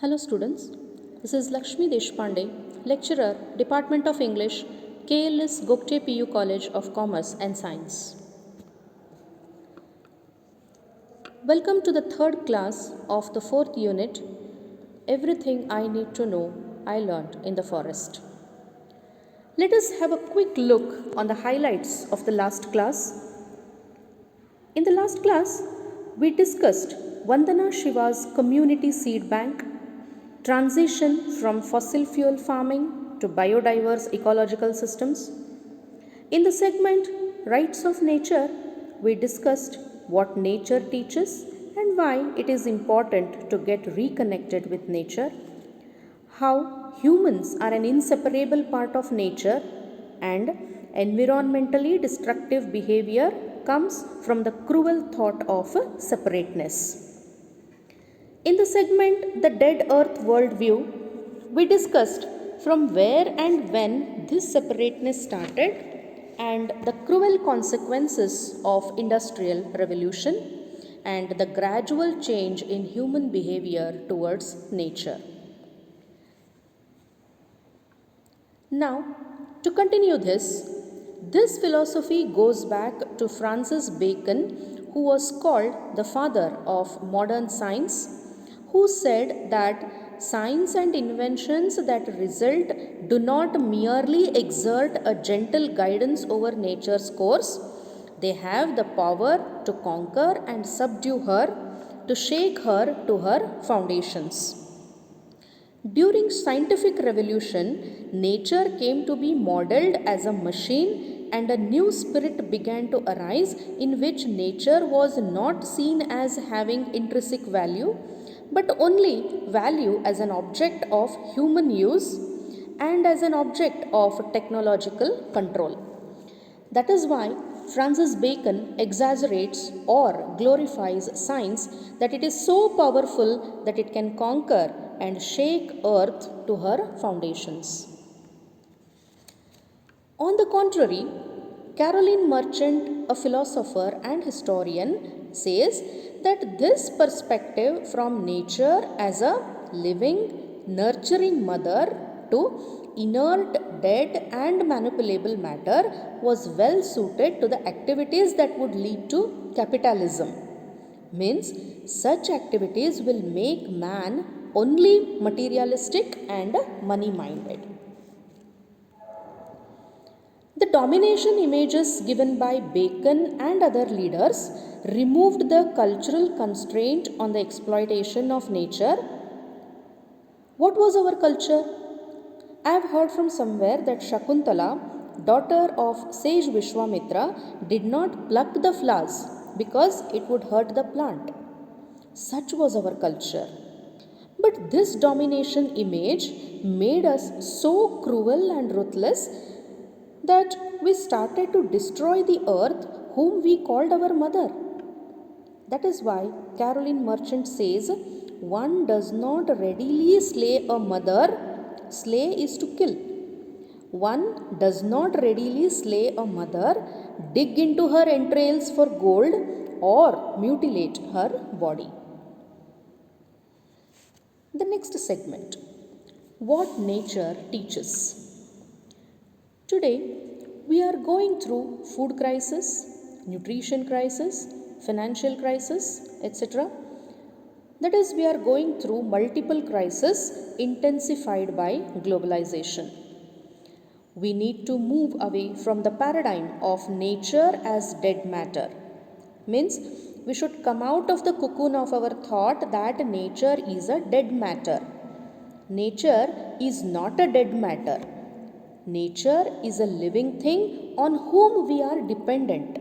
Hello students, this is Lakshmi Deshpande, lecturer, Department of English, KLS Gokte PU College of Commerce and Science. Welcome to the third class of the fourth unit, Everything I Need to Know I Learned in the Forest. Let us have a quick look on the highlights of the last class. In the last class, we discussed Vandana Shiva's community seed bank, transition from fossil fuel farming to biodiverse ecological systems. In the segment Rights of Nature, we discussed what nature teaches and why it is important to get reconnected with nature, how humans are an inseparable part of nature, and environmentally destructive behavior comes from the cruel thought of separateness. In the segment The Dead Earth Worldview, we discussed from where and when this separateness started and the cruel consequences of industrial revolution and the gradual change in human behavior towards nature. Now, to continue this philosophy goes back to Francis Bacon, who was called the father of modern science, who said that science and inventions that result do not merely exert a gentle guidance over nature's course, they have the power to conquer and subdue her, to shake her to her foundations. During scientific revolution, nature came to be modeled as a machine and a new spirit began to arise in which nature was not seen as having intrinsic value but only value as an object of human use and as an object of technological control. That is why Francis Bacon exaggerates or glorifies science that it is so powerful that it can conquer and shake earth to her foundations. On the contrary, Caroline Merchant, a philosopher and historian, says that this perspective from nature as a living, nurturing mother to inert, dead, and manipulable matter was well suited to the activities that would lead to capitalism. Means, such activities will make man only materialistic and money minded. The domination images given by Bacon and other leaders removed the cultural constraint on the exploitation of nature. What was our culture? I have heard from somewhere that Shakuntala, daughter of sage Vishwamitra, did not pluck the flowers because it would hurt the plant. Such was our culture. But this domination image made us so cruel and ruthless that we started to destroy the earth whom we called our mother. That is why Caroline Merchant says, one does not readily slay a mother, slay is to kill. One does not readily slay a mother, dig into her entrails for gold, or mutilate her body. The next segment, what nature teaches. Today, we are going through food crisis, nutrition crisis, financial crisis, etc. That is, we are going through multiple crises intensified by globalization. We need to move away from the paradigm of nature as dead matter. Means, we should come out of the cocoon of our thought that nature is a dead matter. Nature is not a dead matter. Nature is a living thing on whom we are dependent.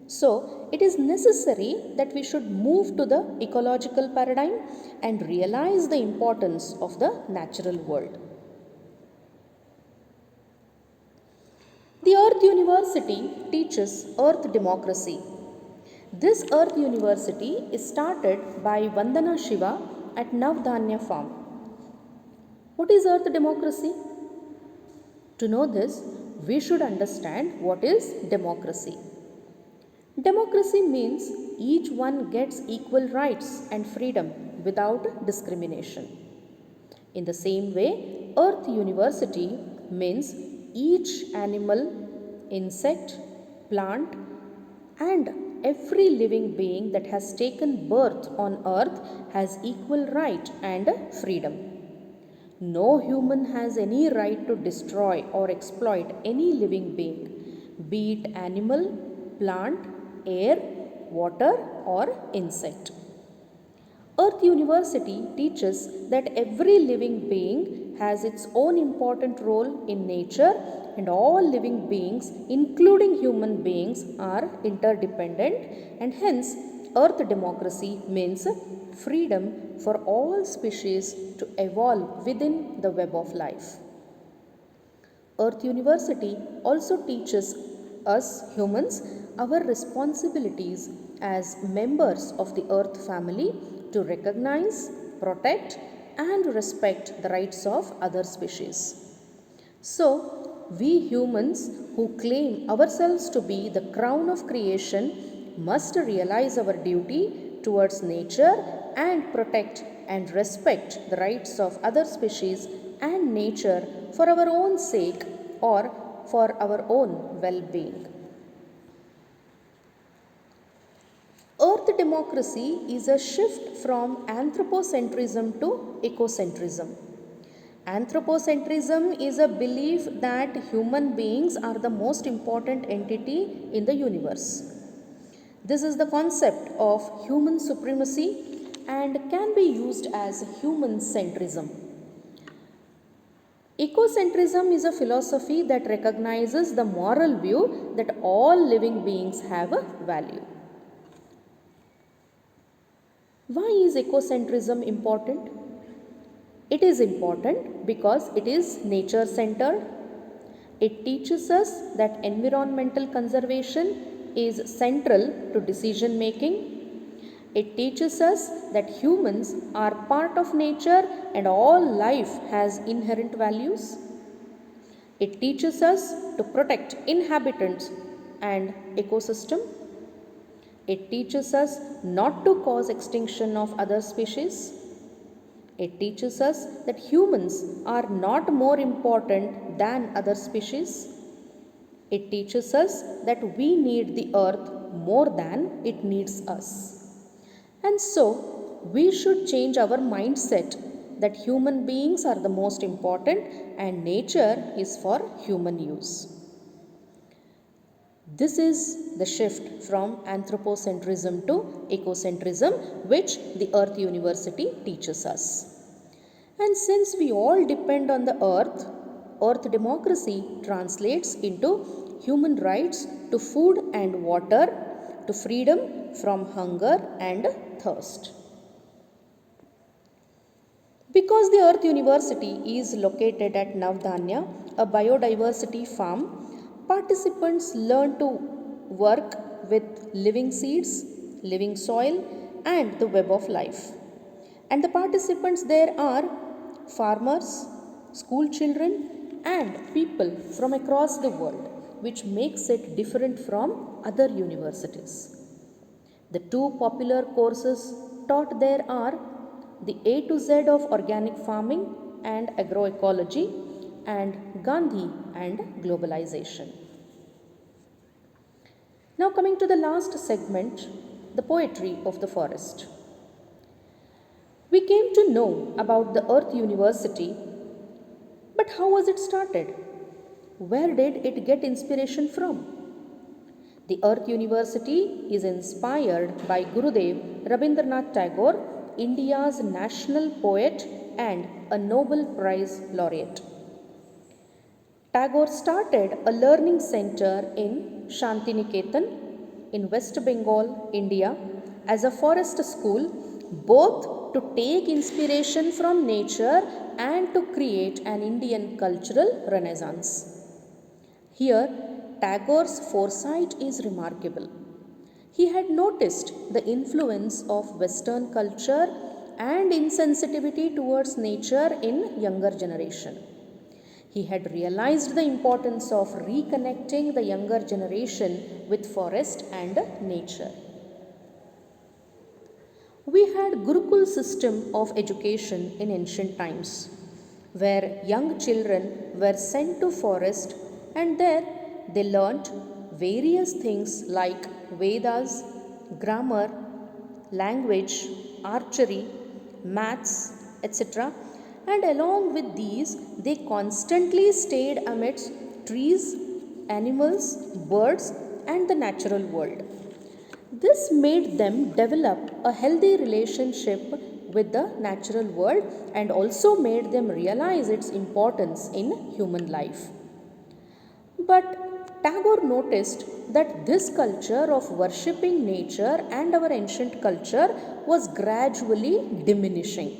So, it is necessary that we should move to the ecological paradigm and realize the importance of the natural world. The Earth University teaches Earth Democracy. This Earth University is started by Vandana Shiva at Navdhanya Farm. What is Earth Democracy? To know this, we should understand what is democracy. Democracy means each one gets equal rights and freedom without discrimination. In the same way, Earth University means each animal, insect, plant, and every living being that has taken birth on earth has equal right and freedom. No human has any right to destroy or exploit any living being, be it animal, plant, air, water, or insect. Earth University teaches that every living being has its own important role in nature, and all living beings, including human beings, are interdependent, and hence, Earth democracy means freedom for all species to evolve within the web of life. Earth University also teaches us humans our responsibilities as members of the Earth family to recognize, protect, and respect the rights of other species. So, we humans who claim ourselves to be the crown of creation must realize our duty towards nature and protect and respect the rights of other species and nature for our own sake or for our own well being. Earth democracy is a shift from anthropocentrism to ecocentrism. Anthropocentrism is a belief that human beings are the most important entity in the universe. This is the concept of human supremacy and can be used as human centrism. Ecocentrism is a philosophy that recognizes the moral view that all living beings have a value. Why is ecocentrism important? It is important because it is nature centered. It teaches us that environmental conservation is central to decision making. It teaches us that humans are part of nature and all life has inherent values. It teaches us to protect inhabitants and ecosystem. It teaches us not to cause extinction of other species. It teaches us that humans are not more important than other species. It teaches us that we need the earth more than it needs us. And so, we should change our mindset that human beings are the most important and nature is for human use. This is the shift from anthropocentrism to ecocentrism, which the Earth University teaches us. And since we all depend on the earth, Earth democracy translates into human rights to food and water, to freedom from hunger and thirst. Because the Earth University is located at Navdanya, a biodiversity farm, participants learn to work with living seeds, living soil, and the web of life. And the participants there are farmers, school children, and people from across the world, which makes it different from other universities. The two popular courses taught there are the A to Z of organic farming and agroecology, and Gandhi and globalization. Now, coming to the last segment, the poetry of the forest. We came to know about the Earth University, but how was it started? Where did it get inspiration from? The Earth University is inspired by Gurudev Rabindranath Tagore, India's national poet and a Nobel Prize laureate. Tagore started a learning center in Shantiniketan in West Bengal, India, as a forest school, both to take inspiration from nature and to create an Indian cultural renaissance. Here, Tagore's foresight is remarkable. He had noticed the influence of Western culture and insensitivity towards nature in younger generation. He had realized the importance of reconnecting the younger generation with forest and nature. We had Gurukul system of education in ancient times. where young children were sent to forest, and there they learnt various things like Vedas, grammar, language, archery, maths, etc. And along with these, they constantly stayed amidst trees, animals, birds, and the natural world. This made them develop a healthy relationship with the natural world and also made them realize its importance in human life. But Tagore noticed that this culture of worshipping nature and our ancient culture was gradually diminishing.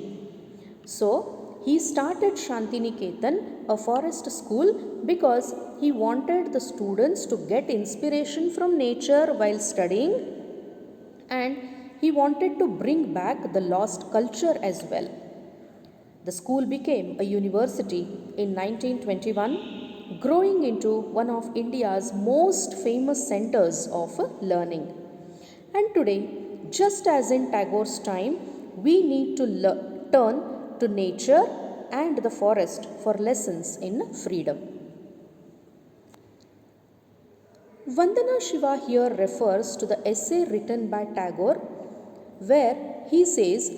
So, he started Shantiniketan, a forest school, because he wanted the students to get inspiration from nature while studying, and he wanted to bring back the lost culture as well. The school became a university in 1921, growing into one of India's most famous centers of learning. And today, just as in Tagore's time, we need to turn to nature and the forest for lessons in freedom. Vandana Shiva here refers to the essay written by Tagore, where he says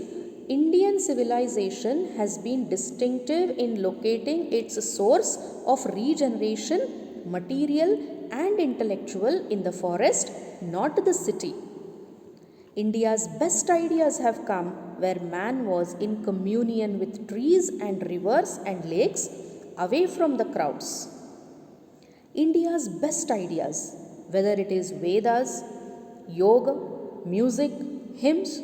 Indian civilization has been distinctive in locating its source of regeneration, material and intellectual, in the forest, not the city. India's best ideas have come where man was in communion with trees and rivers and lakes, away from the crowds. India's best ideas, whether it is Vedas, yoga, music, hymns,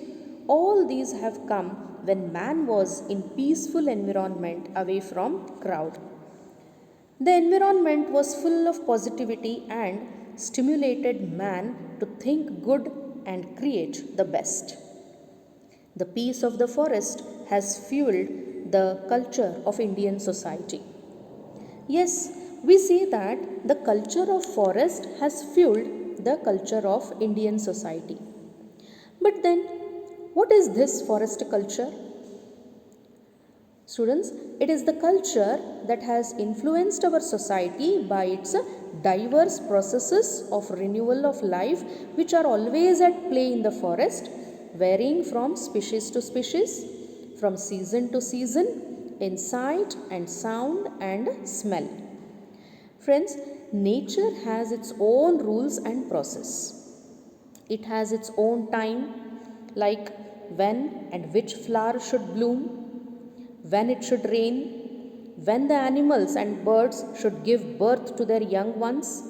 all these have come when man was in peaceful environment away from crowd. The environment was full of positivity and stimulated man to think good and create the best. The peace of the forest has fueled the culture of Indian society. Yes, we say that the culture of forest has fueled the culture of Indian society. But then, what is this forest culture? Students, it is the culture that has influenced our society by its diverse processes of renewal of life, which are always at play in the forest, varying from species to species, from season to season, in sight and sound and smell. Friends, nature has its own rules and process. It has its own time, like when and which flower should bloom, when it should rain, when the animals and birds should give birth to their young ones.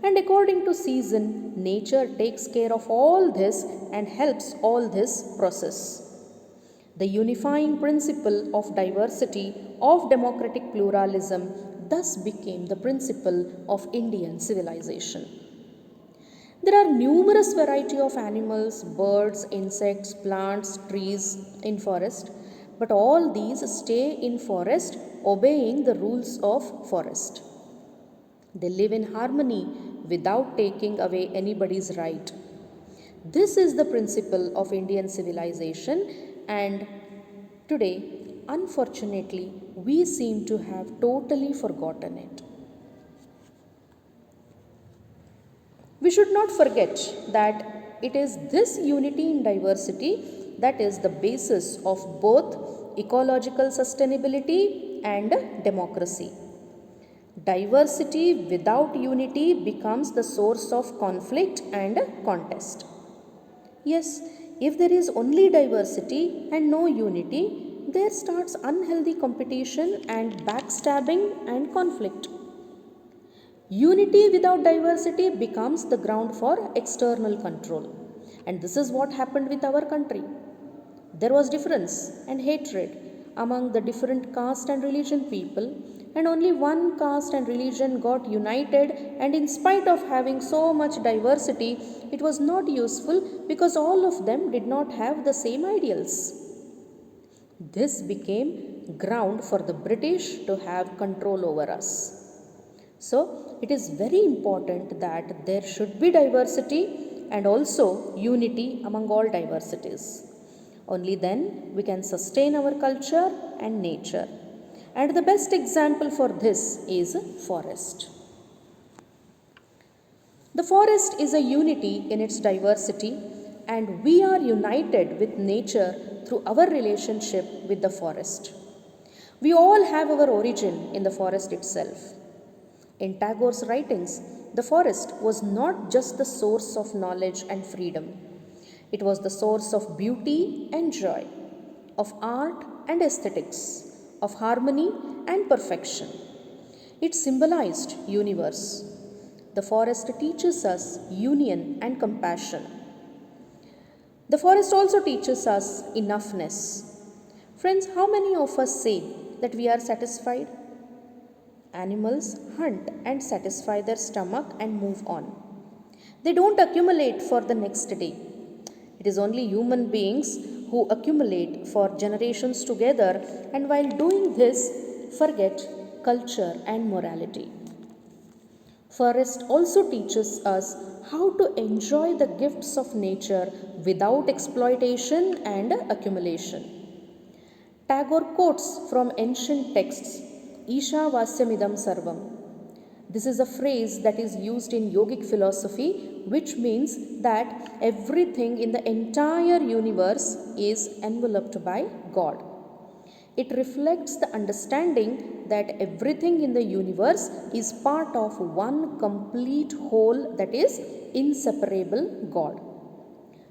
And according to season, nature takes care of all this and helps all this process. The unifying principle of diversity, of democratic pluralism, thus became the principle of Indian civilization. There are numerous variety of animals, birds, insects, plants, trees in forest, but all these stay in forest obeying the rules of forest. They live in harmony without taking away anybody's right. This is the principle of Indian civilization, and today, unfortunately, we seem to have totally forgotten it. We should not forget that it is this unity in diversity that is the basis of both ecological sustainability and democracy. Diversity without unity becomes the source of conflict and contest. Yes, if there is only diversity and no unity, there starts unhealthy competition and backstabbing and conflict. Unity without diversity becomes the ground for external control. And this is what happened with our country. There was difference and hatred among the different caste and religion people, and only one caste and religion got united, and in spite of having so much diversity, it was not useful because all of them did not have the same ideals. This became ground for the British to have control over us. So, it is very important that there should be diversity and also unity among all diversities. Only then we can sustain our culture and nature. And the best example for this is forest. The forest is a unity in its diversity, and we are united with nature through our relationship with the forest. We all have our origin in the forest itself. In Tagore's writings, the forest was not just the source of knowledge and freedom, it was the source of beauty and joy, of art and aesthetics, of harmony and perfection. It symbolized universe. The forest teaches us union and compassion. The forest also teaches us enoughness. Friends, how many of us say that we are satisfied? Animals hunt and satisfy their stomach and move on. They don't accumulate for the next day. It is only human beings who accumulate for generations together, and while doing this, forget culture and morality. Forest also teaches us how to enjoy the gifts of nature without exploitation and accumulation. Tagore quotes from ancient texts, Isha Vasyamidam Sarvam. This is a phrase that is used in yogic philosophy, which means that everything in the entire universe is enveloped by God. It reflects the understanding that everything in the universe is part of one complete whole, that is inseparable God.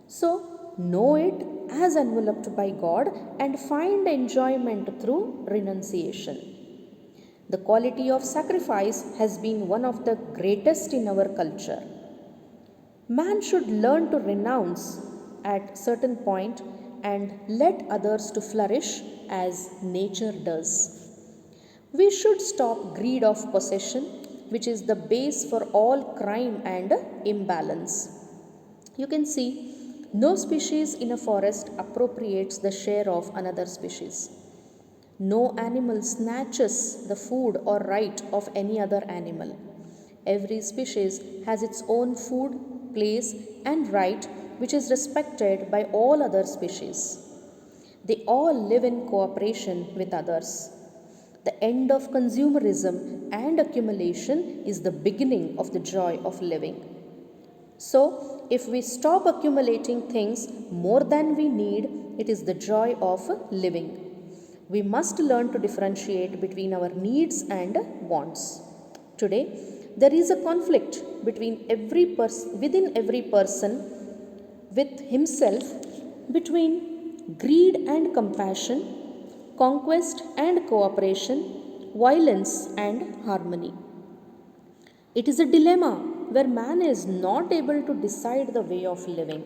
So, know it as enveloped by God and find enjoyment through renunciation. The quality of sacrifice has been one of the greatest in our culture. Man should learn to renounce at certain point and let others to flourish as nature does. We should stop greed of possession, which is the base for all crime and imbalance. You can see no species in a forest appropriates the share of another species. No animal snatches the food or right of any other animal. Every species has its own food, place, and right, which is respected by all other species. They all live in cooperation with others. The end of consumerism and accumulation is the beginning of the joy of living. So, if we stop accumulating things more than we need, it is the joy of living. We must learn to differentiate between our needs and wants. Today, there is a conflict between within every person with himself, between greed and compassion, conquest and cooperation, violence and harmony. It is a dilemma where man is not able to decide the way of living,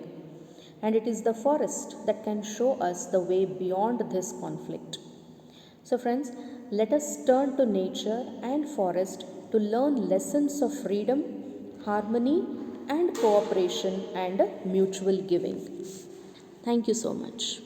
and it is the forest that can show us the way beyond this conflict. So, friends, let us turn to nature and forest to learn lessons of freedom, harmony, and cooperation and mutual giving. Thank you so much.